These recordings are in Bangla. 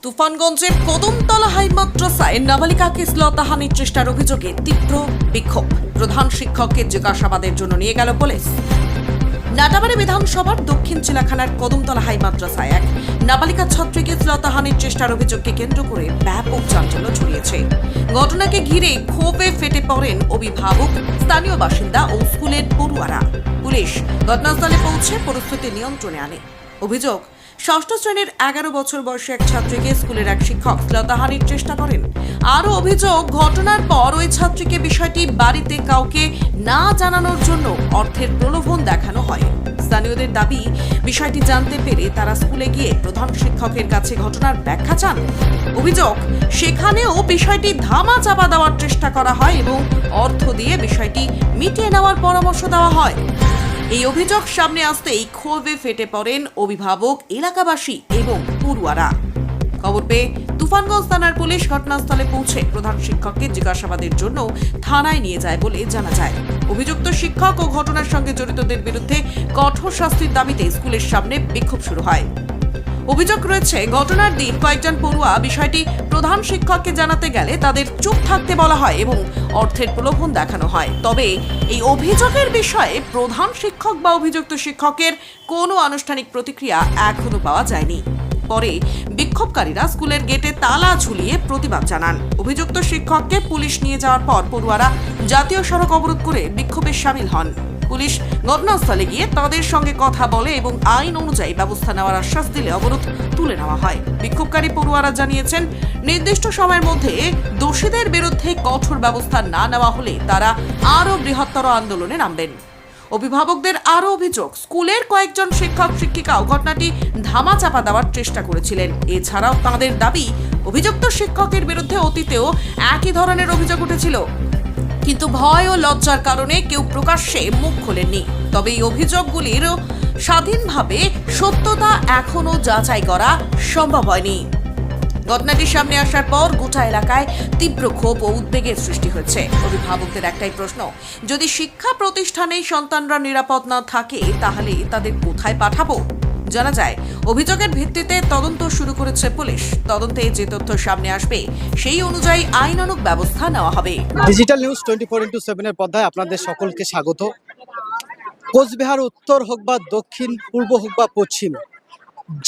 তুফানগঞ্জের কদমতলা হাই মাদ্রাসায় নাবালিকাকে শ্লীলতাহানির চেষ্টার অভিযোগে তীব্র বিক্ষোভ। প্রধান শিক্ষককে জিজ্ঞাসাবাদের জন্য নিয়ে গেল পুলিশ। নাটাবাড়ি বিধানসভার দক্ষিণ চিলাখানার কদমতলা হাই মাদ্রাসায় এক নাবালিকা ছাত্রীকে শ্লীলতাহানির চেষ্টার অভিযোগকে কেন্দ্র করে ব্যাপক চাঞ্চল্য ছড়িয়েছে। ঘটনাকে ঘিরে ক্ষোভে ফেটে পড়েন অভিভাবক, স্থানীয় বাসিন্দা ও স্কুলের পড়ুয়ারা। পুলিশ ঘটনাস্থলে পৌঁছে পরিস্থিতি নিয়ন্ত্রণে আনে। অভিযোগ, ষষ্ঠ শ্রেণীর 11 বছর বয়সী এক ছাত্রীকে স্কুলের এক শিক্ষক শ্লীলতাহানির চেষ্টা করেন। আরও অভিযোগ, ঘটনার পর ওই ছাত্রীকে বিষয়টি বাড়িতে কাউকে না জানানোর জন্য অর্থের প্রলোভন দেখানো হয়। স্থানীয়দের দাবি, বিষয়টি জানতে পেরে তারা স্কুলে গিয়ে প্রধান শিক্ষকের কাছে ঘটনার ব্যাখ্যা চান। অভিযোগ, সেখানেও বিষয়টি ধামা চাপা দেওয়ার চেষ্টা করা হয় এবং অর্থ দিয়ে বিষয়টি মিটিয়ে নেওয়ার পরামর্শ দেওয়া হয়। এই অভিযোগ সামনে আসতেই ক্ষোভে ফেটে পড়েন অভিভাবক, এলাকাবাসী এবং পড়ুয়ারা। খবর পেয়ে তুফানগঞ্জ থানার পুলিশ ঘটনাস্থলে পৌঁছে প্রধান শিক্ষককে জিজ্ঞাসাবাদের জন্য থানায় নিয়ে যায় বলে জানা যায়। অভিযুক্ত শিক্ষক ও ঘটনার সঙ্গে জড়িতদের বিরুদ্ধে কঠোর শাস্তির দাবিতে স্কুলের সামনে বিক্ষোভ শুরু হয়। অভিযোগ রয়েছে, ঘটনার দিন কয়েকজন পড়ুয়া বিষয়টি প্রধান শিক্ষককে জানাতে গেলে তাদের চুপ থাকতে বলা হয় এবং অর্থের প্রলোভন দেখানো হয়। তবে এই অভিযোগের বিষয়ে প্রধান শিক্ষক বা অভিযুক্ত শিক্ষকের কোনো আনুষ্ঠানিক প্রতিক্রিয়া এখনো পাওয়া যায়নি। পরে বিক্ষোভকারীরা স্কুলের গেটে তালা ঝুলিয়ে প্রতিবাদ জানান। অভিযুক্ত শিক্ষককে পুলিশ নিয়ে যাওয়ার পর পড়ুয়ারা জাতীয় সড়ক অবরোধ করে বিক্ষোভে সামিল হন। পুলিশ ঘটনাস্থলে গিয়ে তাদের সঙ্গে কথা বলে এবং আইন অনুযায়ী ব্যবস্থা নেওয়ার আশ্বাস দিলে অবরোধ তুলে নেওয়া হয়। বিক্ষোভকারী পড়ুয়ারা জানিয়েছেন, নির্দিষ্ট সময়ের মধ্যে দোষীদের বিরুদ্ধে কঠোর ব্যবস্থা না নেওয়া হলে তারা আরও বৃহত্তর আন্দোলনে নামবেন। অভিভাবকদের আরও অভিযোগ, স্কুলের কয়েকজন শিক্ষক শিক্ষিকাও ঘটনাটি ধামাচাপা দেওয়ার চেষ্টা করেছিলেন। এছাড়াও তাঁদের দাবি, অভিযুক্ত শিক্ষকের বিরুদ্ধে অতীতেও একই ধরনের অভিযোগ উঠেছিল, কিন্তু ভয় ও লজ্জার কারণে কেউ প্রকাশ্যে মুখ খোলেননি। তবে এই অভিযোগগুলির স্বাধীনভাবে সত্যতা এখনো যাচাই করা সম্ভব হয়নি। ঘটনাটি সামনে আসার পর গোটা এলাকায় তীব্র ক্ষোভ ও উদ্বেগের সৃষ্টি হয়েছে। অভিভাবকদের একটাই প্রশ্ন, যদি শিক্ষা প্রতিষ্ঠানে সন্তানরা নিরাপদ না থাকে তাহলে তাদের কোথায় পাঠাবো? জানা যায়, অভিযোগের ভিত্তিতে তদন্ত শুরু করেছে পুলিশ। তদন্তে যে তথ্য সামনে আসবে সেই অনুযায়ী আইনানুগ ব্যবস্থা নেওয়া হবে। ডিজিটাল নিউজ 24x7 এর পর্দায় আপনাদের সকলকে স্বাগত। কোচবিহার উত্তর হোক বা দক্ষিণ, পূর্ব হোক বা পশ্চিম,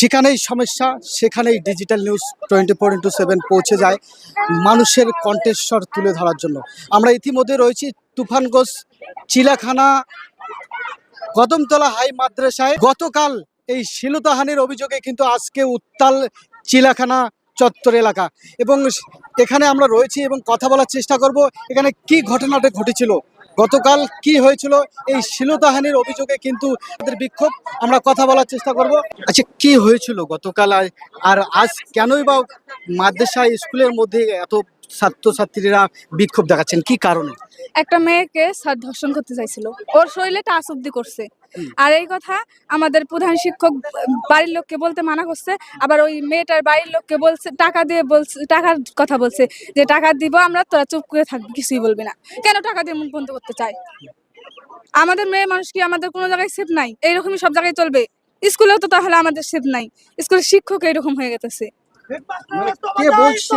যেখানেই সমস্যা সেখানেই ডিজিটাল নিউজ 24x7 পৌঁছে যায় মানুষের কণ্ঠস্বর তুলে ধরার জন্য। আমরা ইতিমধ্যে রয়েছি তুফানগঞ্জ চিলাখানা কদমতলা হাই মাদ্রাসায়। গতকাল এই শ্লীলতাহানির অভিযোগে কিন্তু আজকে উত্তাল চিলাখানা চত্বর এলাকা, এবং এখানে আমরা রয়েছি এবং কথা বলার চেষ্টা করব এখানে কি ঘটনাটা ঘটেছিল, গতকাল কি হয়েছিল। এই শ্লীলতাহানির অভিযোগে কিন্তু তাদের বিক্ষোভ, আমরা কথা বলার চেষ্টা করব। আচ্ছা, কি হয়েছিল গতকাল আর আজ কেনই বা মাদ্রাসা স্কুলের মধ্যে এত ছাত্রছাত্রীরা বিক্ষোভ দেখাচ্ছেন, কি কারণে? একটা মেয়েকে স্যার ধর্ষণ করতে চাইছিল, ওর শরীরে টাচ অব্দি করছে। আর এই কথা আমাদের প্রধান শিক্ষক বাড়ির লোককে বলতে মানা করছে, আবার ওই মেয়েটার বাড়ির লোককে বলছে, টাকা দিয়ে বলছে, টাকার কথা বলছে যে টাকা দিব আমরা, তোরা চুপ করে থাকবি, কিছুই বলবি না। কেন টাকা দিয়ে মুখ বন্ধ করতে চায়? আমাদের মেয়ে মানুষ কি আমাদের কোনো জায়গায় সেফ নাই? এইরকমই সব জায়গায় চলবে? স্কুলেও তো তাহলে আমাদের সেফ নাই, স্কুলের শিক্ষক এইরকম হয়ে গেছে। কে বলছে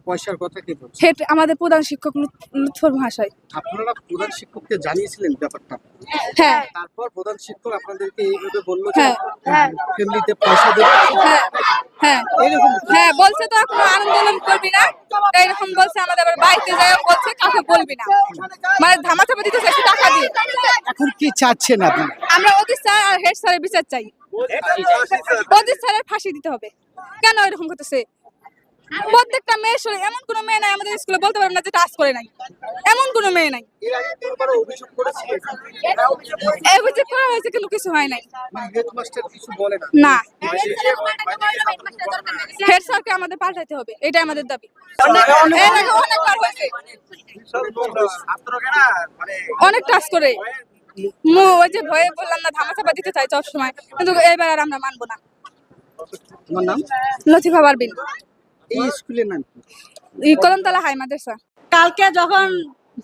পয়সার কথা? কে বলছে? আমাদের প্রধান শিক্ষক লুৎফর ভাষায়। আপনারা প্রধান শিক্ষককে জানিয়েছিলেন ব্যাপারটা? হ্যাঁ। তারপর প্রধান শিক্ষক আপনাদেরকে এইভাবে বললো যে ফ্যামিলিতে পয়সা দেবে? হ্যাঁ এরকম? হ্যাঁ বলছে, তো এখন আন্দোলন করবি না এরকম বলছে। আমাদের আবার বাড়িতে যায় বলছে কাউকে বলবি না, মানে ধামাচাপা দিতে চাইছে টাকা দিয়ে। এখন কি চাচ্ছেন আপনি? আমরা অজিত স্যার আর হেড স্যারের বিচার চাই। অজিত স্যারের ফাঁসি দিতে হবে। কেন এরকম করতেছে? প্রত্যেকটা মেয়ের শরীরে এমন কোনো মেয়ে নাই আমাদের স্কুলে বলতে পারবে না যে টাচ করে নাই, এমন কোনো মেয়ে নাই। অভিযোগ করা হয়েছে কিন্তু কিছু হয় নাই। না, হেড স্যারকে আমাদের পাল্টাইতে হবে, এটাই আমাদের দাবি। অনেকবার হয়েছে, অনেক টাচ করে। ওই যে ভয়ে বললাম না, ধামাচাপা দিতে চাই সবসময়, কিন্তু এবার আর আমরা মানবো না। তোমার নাম? লতিফা পারবিন। এই স্কুলের নাম কি? কদমতলা হাই মাদ্রাসা। কালকে যখন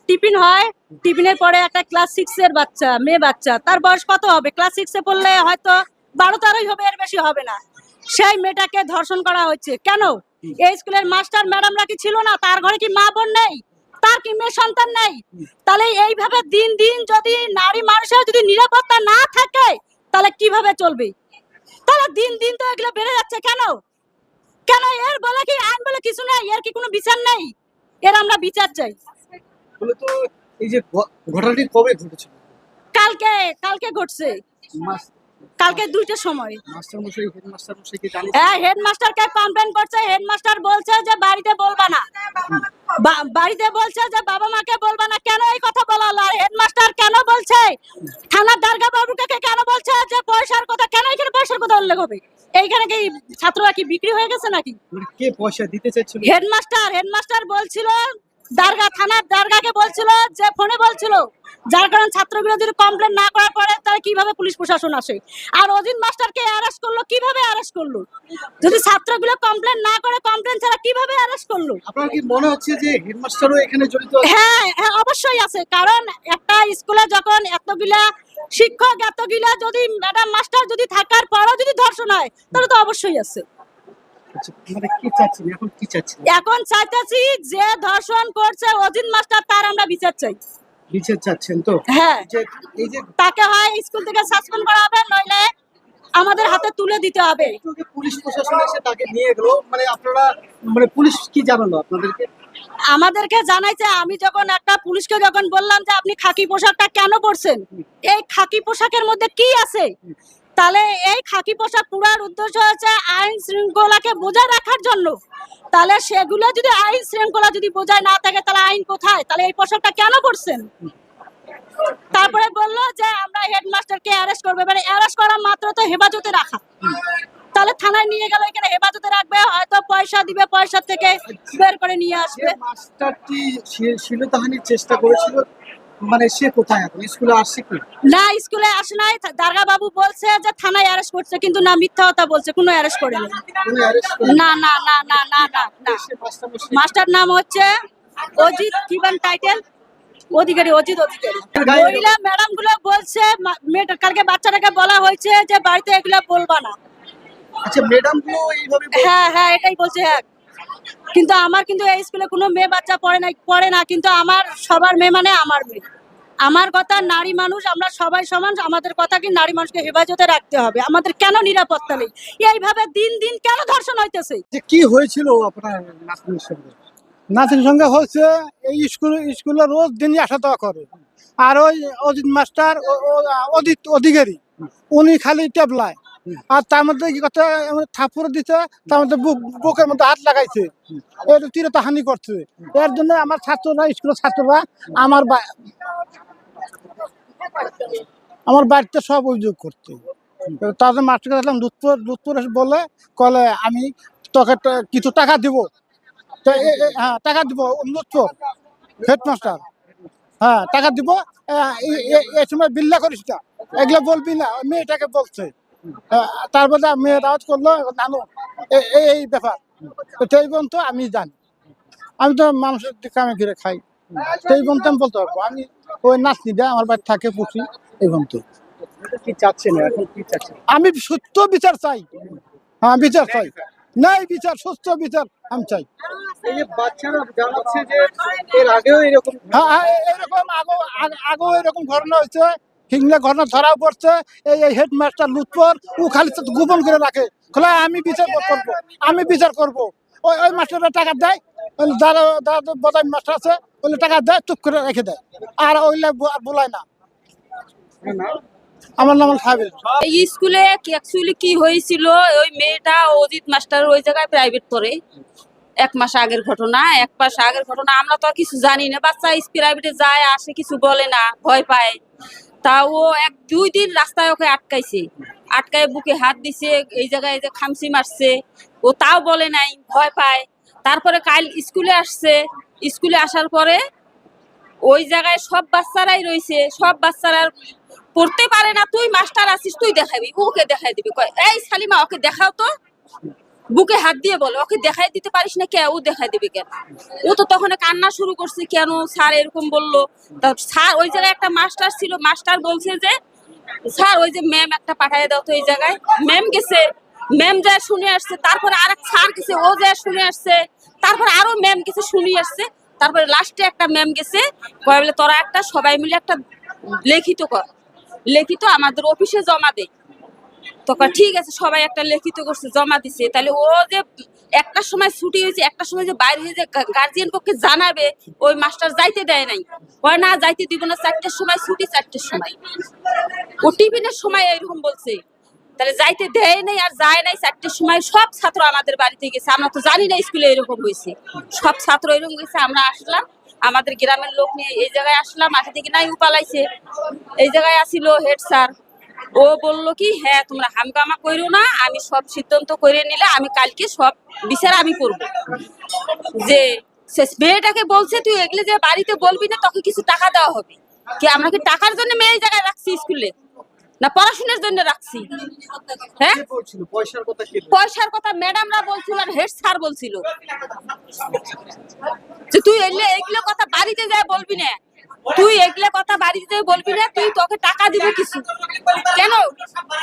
টিফিন হয়, টিফিনের পরে একটা ক্লাস 6 এর বাচ্চা, মেয়ে বাচ্চা, তার বয়স কত হবে? ক্লাস 6 এ পড়লে হয়তো 12-13 হবে, এর বেশি হবে না। সেই মেয়েটাকে ধর্ষণ করা হচ্ছে কেন? এই স্কুলের মাস্টার ম্যাডামরা কি ছিল না? তার ঘরে কি মা বোন নেই? তার কি মেয়ে সন্তান নেই? তাহলে এইভাবে দিন দিন যদি নারী মানুষের যদি নিরাপত্তা না থাকে তাহলে কিভাবে চলবে? তাহলে দিন দিন তো এগুলো বেড়ে যাচ্ছে কেন? কেন এর বলে কি আইন বলে কিছু নেই? এর কি কোনো বিচার নেই? এর আমরা বিচার চাই। বলে তো এই যে ঘটনাটি কবে ঘটেছিল? কালকে কালকে ঘটছে, কালকে 2টার সময়। মাস্টার মশাই হেডমাস্টার মশাইকে জানিয়ে হ্যাঁ, হেডমাস্টারকে কমপ্লেন করছে। হেডমাস্টার বলছে যে বাড়িতে বলবা না, বাড়িতে বলছে যে বাবা মাকে বলবা না। কেন এই কথা বলা হলো? আর হেডমাস্টার কেন বলছে? থানার দারোগা বাবুকে কেন বলছে যে পয়সার কথা? কেন এখানে পয়সার কথা উল্লেখ হবে? এইখানে কি ছাত্ররা কি বিক্রি হয়ে গেছে নাকি? মানে কে পয়সা দিতে চাইছিল? হেডমাস্টার বলছিল, থানার দারোগাকে বলছিল যে ফোনে বলছিল, যার কারণে ছাত্রগুলো যদি কমপ্লেন না করার পরে তাহলে কিভাবে পুলিশ প্রশাসন আসে? আর অজিত মাস্টারকে অ্যারেস্ট করলো কিভাবে? অ্যারেস্ট করলো যদি ছাত্রগুলো কমপ্লেন না করে, কমপ্লেন ছাড়া কিভাবে অ্যারেস্ট করলো? আপনার কি মনে হচ্ছে যে হেডমাস্টারও এখানে জড়িত আছে? হ্যাঁ হ্যাঁ, অবশ্যই আছে। কারণ একটা স্কুলে যখন এতগুলা শিক্ষক, এতগুলা যদি ম্যাডাম মাস্টার যদি থাকার পরও যদি ধর্ষণ হয় তাহলে তো অবশ্যই আছে। আচ্ছা, মানে কি চাচ্ছেন এখন? কি চাচ্ছেন? এখন চাইতেছি যে ধর্ষণ করছে অজিত মাস্টার, তার আমরা বিচার চাই। বিচার চাচ্ছেন তো? হ্যাঁ, এই যে তাকে হয় স্কুল থেকে সাসপেন্ড করা হবে, নইলে আমাদের হাতে তুলে দিতে হবে। পুলিশ প্রশাসন এসে তাকে নিয়ে গেল, মানে আপনারা মানে পুলিশ কি জানালো আপনাদেরকে? আমাদেরকে জানাইছে। আমি যখন একটা পুলিশকে যখন বললাম যে আপনি খাকি পোশাকটা কেন পরছেন, এই খাকি পোশাকের মধ্যে কি আছে, তাহলে এই খাকি পোশাক পুরার উদ্দেশ্য হচ্ছে আইন শৃঙ্খলাকে বজায় রাখার জন্য। তাহলে সেগুলো যদি আইন শৃঙ্খলা যদি বজায় না থাকে তাহলে আইন কোথায়? তাহলে এই পোশাকটা কেন পরছেন? তারপরে বললো যে আমরা হেডমাস্টারকে অ্যারেস্ট করবো। এবারে অ্যারেস্ট করা মাত্র তো হেফাজতে রাখা। তাহলে থানায় নিয়ে গেল, এখানে হেফাজতে রাখবে, হয়তো পয়সা দিবে, পয়সা থেকে বের করে নিয়ে আসবে। মাস্টারটি শিলতাহানির চেষ্টা করেছিল, মানে সে কোথায় এখন? স্কুলে আসছে কি না, স্কুলে আসে নাই। দারোগা বাবু বলছে যে থানায় অ্যারেস্ট করছে, কিন্তু না, মিথ্যা কথা বলছে, কোনো অ্যারেস্ট করেনি। কোনো অ্যারেস্ট করেনি? না না না না না না না। সে মাস্টারমশাই মাস্টার নাম হচ্ছে অজিত, কি বান টাইটেল? অধিকারী, অজিত অধিকারী। মহিলা ম্যাডাম গুলো বলছে, মেয়েটা কালকে বাচ্চাটাকে বলা হয়েছে যে বাড়িতে এগুলা বলবা না। আচ্ছা, ম্যাডাম গুলো এইভাবে হ্যাঁ হ্যাঁ, এটাই বলছে। হ্যাঁ, কিন্তু আমার কিন্তু এই স্কুলে কোনো মেয়ে বাচ্চা পড়ে না, কিন্তু আমার সবার মেয়ে মানে আমার মেয়ে। আমার কথা, নারী মানুষ আমরা সবাই সমান। আমাদের কথা কি নারী মানুষকে হেফাজতে রাখতে হবে। আমাদের কেন নিরাপত্তা নেই? এইভাবে দিন দিন কেন ধর্ষণ হইতেছে? যে কি হয়েছিল আপনার নাতনির সঙ্গে? নাতির সঙ্গে হচ্ছে এই স্কুলে রোজ দিনই আসা যাওয়া করে। আর ওই অজিত মাস্টার অজিত অধিকারী উনি খালি টেবলায়। আর তার মধ্যে কি কথা থাপুর দিচ্ছে, তার মধ্যে বুকের মধ্যে হাত লাগাইছে, এটা তীরতা হানি করছে। এর জন্য আমার ছাত্ররা, স্কুলের ছাত্ররা আমার বাড়িতে সব অভিযোগ করছে। তাদের মাস্টারকে দেখলাম দুধপুর এসে বলে কলে আমি তোকে কিছু টাকা দিব। হ্যাঁ, টাকা দিব। লুৎফর হেডমাস্টার, হ্যাঁ টাকা দিব, এই সময় বিল্লা করিস না, এগুলো বলবি না। মেয়েটাকে বলছে। তারপরে মেয়ে রাজ করলো, নানু এই ব্যাপার। সেই পর্যন্ত আমি জানি, আমি তো মানুষের দিকে আমি ঘিরে খাই। সেই পর্যন্ত আমি বলতে পারবো। আমি ওই নাতনি দেয় আমার বাড়ি থাকে পুষি, এই পর্যন্ত। কি চাচ্ছেন এখন? কি চাচ্ছেন? আমি সত্য বিচার চাই। হ্যাঁ, বিচার চাই। নাই বিচার, সুস্থ বিচার আমি চাই। এই যে বাচ্চারা জানাচ্ছে যে এর আগেও এরকম হ্যাঁ, এরকম আগেও এরকম ঘটনা হয়েছে। হিংলা ঘটনা ধরাও পড়ছে। এই হেডমাস্টার লুৎফর ও খালি গোপন করে রাখে, খোলা আমি বিচার করবো, আমি বিচার করবো। ওই মাস্টাররা টাকা দেয়, যারা বদাই মাস্টার আছে ওইগুলো টাকা দেয়, চুপ করে রেখে দেয়। আর ওইগুলা বলায় না। আমার নাম সাহেব। এই স্কুলে অ্যাকচুয়ালি কি হয়েছিল, ওই মেয়েটা অজিত মাস্টার ওই জায়গায় প্রাইভেট পড়ে। 1 মাস আগের ঘটনা, 1 মাস আগের ঘটনা। আমরা তো আর কিছু জানি না। বাচ্চা প্রাইভেটে যায় আসে, কিছু বলে না, ভয় পায়। তা ও 1-2 দিন রাস্তায় ওকে আটকাইছে, আটকায় বুকে হাত দিছে, এই জায়গায় যে খামচি মারছে। ও তাও বলে নাই, ভয় পায়। তারপরে কাল স্কুলে আসছে। স্কুলে আসার পরে ওই জায়গায় সব বাচ্চারাই রয়েছে, সব বাচ্চারা পড়তে পারে না। তুই মাস্টার আছিস, তুই দেখাবি, ওকে দেখাই দিবি। কয় এই সালিমা, ওকে দেখাও তো। বুকে হাত দিয়ে বলে, ওকে দেখাই দিতে পারিস না কে? ও দেখাই দিবি কেন? ও তো তখন কান্না শুরু করছে, কেন স্যার এরকম বললো। তা স্যার, ওই জায়গায় একটা মাস্টার ছিল, মাস্টার বলছে যে স্যার ওই যে ম্যাম একটা পাঠিয়ে দাও তো এই জায়গায়। ম্যাম গেছে, ম্যাম যা শুনে আসছে, তারপরে আরেক স্যার গেছে, ও যা শুনে আসছে, তারপরে আরো ম্যাম গেছে শুনে আসছে, তারপরে লাস্টে একটা ম্যাম গেছে, কয় বলে তোরা একটা সবাই মিলে একটা লিখিত কর, লিখিত আমাদের অফিসে জমা দে। তো কয় ঠিক আছে, সবাই একটা লিখিত করছে, জমা দিছে। তাহলে ও যে একটার সময় ছুটি হয়েছে, একটার সময় যে বাইরে হয়ে যে গার্জিয়ান পক্ষে জানাবে, ওই মাস্টার যাইতে দেয় নাই, কয় না যাইতে দিব না, 4টার সময় ছুটি, 4টার সময়। ও টিফিনের সময় এরকম বলছে, তাহলে যাইতে দেয় নাই আর যায় নাই। 4টার সময় সব ছাত্র আমাদের বাড়িতে গেছে, আমরা তো জানি না স্কুলে এরকম হয়েছে, সব ছাত্র এরকম গেছে। আমরা আসলাম, আমাদের গ্রামের লোক নিয়ে এই জায়গায় আসলাম, আসে দেখি নাই উপালাইছে। এই জায়গায় আসিল হেড স্যার, ও বললো কি হ্যাঁ তোমরা হামগামা কইরো না, আমি সব সিদ্ধান্ত করে নিলে আমি কালকে সব বিচার আমি করব। যে সে মেয়েটাকে বলছে তুই এগুলো যে বাড়িতে বলবি না, তোকে কিছু টাকা দেওয়া হবে। কি আমরা কি টাকার জন্য মেয়ে এই জায়গায় রাখছি স্কুলে, না পড়াশোনার জন্য রাখছি? হ্যাঁ, পয়সার কথা ম্যাডামরা বলছিল আর হেড স্যার বলছিল যে তুই এগুলো কথা বাড়িতে যায় বলবি না, তুই এগুলো কথা বাড়িতে যায় বলবি না, তুই তোকে টাকা দিব কিছু। কেন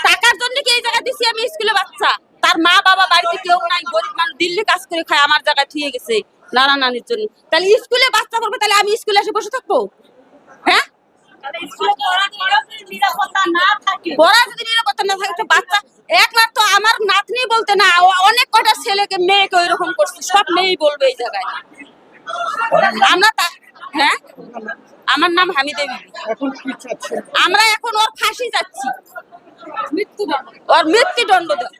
টাকার জন্য কি এই জায়গায় দিছি আমি স্কুলে বাচ্চা? তার মা বাবা বাড়িতে কেউ নাই, গরিব মানুষ দিল্লি কাজ করে খায়, আমার জায়গায় থুয়ে গেছে নানা নানির জন্য। তাহলে স্কুলে বাচ্চা করবে, তাহলে আমি স্কুলে এসে বসে থাকবো? হ্যাঁ, পড়া যদি নিরাপত্তা না থাকে, বাচ্চা একবার তো আমার নাতনি বলতে না, অনেক কটা ছেলেকে মেয়েকে ওইরকম করছে, সব মেয়েই বলবে এই জায়গায়। আমরা হ্যাঁ, আমার নাম হামিদা বিবি। আমরা এখন ওর ফাঁসি যাচ্ছি, ওর মৃত্যুদণ্ড দেব।